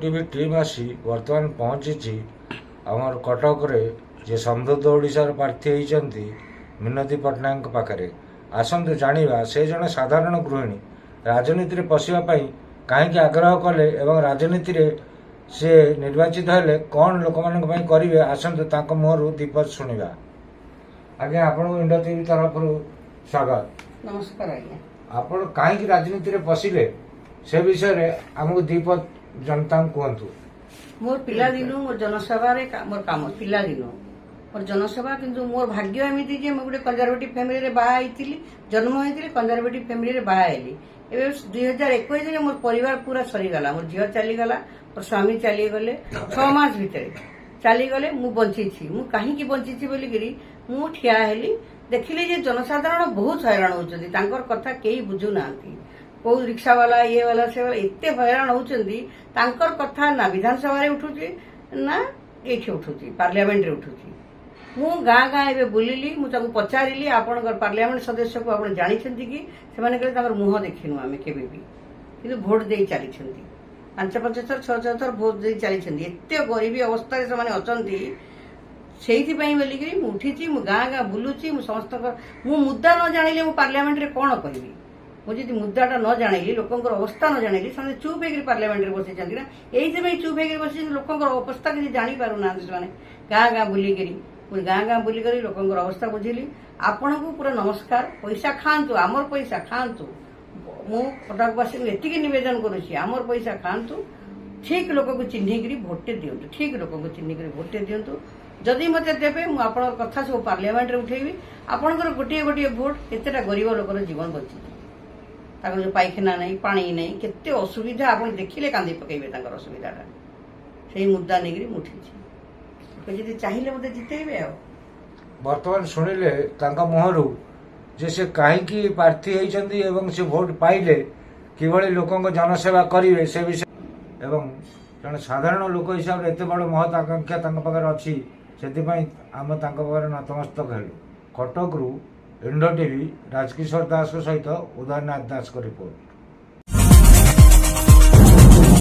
TV team आसी वर्तमान पहुंची आमर कटक रे जे समृद्ध ओडिशार प्रार्थी होती मिनती पट्टनायक पाखरे आसतु जानिबा से जने साधारण गृहिणी राजनीति रे पशिबा कहीं आग्रह कले एवं राजनीति रे से निर्वाचित हेले कौन लोक मान करेंगे आसतु मुहर दीपद शुणा। आज्ञा आपन इंडिया टीवी तरफ स्वागत। नमस्कार आज्ञा। आपण कहीं राजनीति रे पशिले से विषय रे हमको दीपद जनता कहतु। मोर पिला दिनु मोर जनसभा रे मोर काम पिला दिनु मोर जनसभा किंतु मोर भाग्य एमिति जे मोर गुटे कंजर्वेटिव फैमिली रे बाहा आइतिली जन्म होइतिली कंजर्वेटिव फैमिली रे बाहा आइली। एबे 2021 रे मोर परिवार पूरा सरी गला मोर झियो चली गला मोर स्वामी चली गले 6 मास भीतर चली गले मु बंची छी मु काहे की बंची छी बोली गिरी मु ठिया हेली देखिले जे जनसाधारण बहुत हैरान होचंदी तांकर कथा केही बुझु नांती कौ रिक्शा वाला ये वाला से वाला एते हैरान होचंदी तांकर कथा ना विधानसभा रे उठुची ना एठी उठुची पार्लियामेंट रे उठुची। मु गाँ गाँ एबे बुलिली मु ताको पचारिली आपनकर पार्लियामेंट सदस्य को आपण जानि छंती कि से माने कहले ताकर मुह देखिनु आमे केबे भी किंतु भोट देई चाली छंती 5-5 थर 6-6 थर भोट देई चाली छंती एते गरीबी अवस्था रे से माने अचंती सेठी पई बोली कि मु उठीची मु गाँ गाँ बुलुची मु समस्त मु मुद्दा न जानिले मु पार्लियामेंट रे कोन कहबी मुझे मुद्दाटा न जानी लोकंर अवस्था न जानी से चुप होकर पार्लियामेंट बसी ना यही चुप होकर बस लोकंर अवस्था किसी जानी पार ना से गाँ गाँ बुलिकी गाँ गाँ बुलिक लोकंर अवस्था बुझिली। आपण को पूरा नमस्कार पैसा खातु आमर पैसा खातु मु कटकवासी एति नवेदन करुँची आमर पैसा खातु ठीक लोक को चिन्हिक भोटे दिंतु ठीक लोक को चिन्हिक भोटे दिंतु जदि मत देवे मुझे कथा सब पार्लियामेंट रे उठेबी आपणकर गोटे गोटे भोट केतेटा गरीब लोकर जीवन बची जो पाइखाना नहीं पानी नहीं केते असुविधा आप देखिले कांदी पकेबे तांकर असुविधाटा से मुद्दा नहीं उठी जी चाहिए मत जितेबे आ वर्तमान शुणिले मुहर जे से कहीं प्रार्थी होती एवं से भोट पाइले किभली लोकों जनसेवा करेंगे से विषय एवं जन साधारण लोक हिसाब से एत बड़ महत आकांक्षा अच्छी से आम नतमस्तक हेलु। कटक इंडो टीवी राजकिशोर दास सहित उदयनाथ दास रिपोर्ट।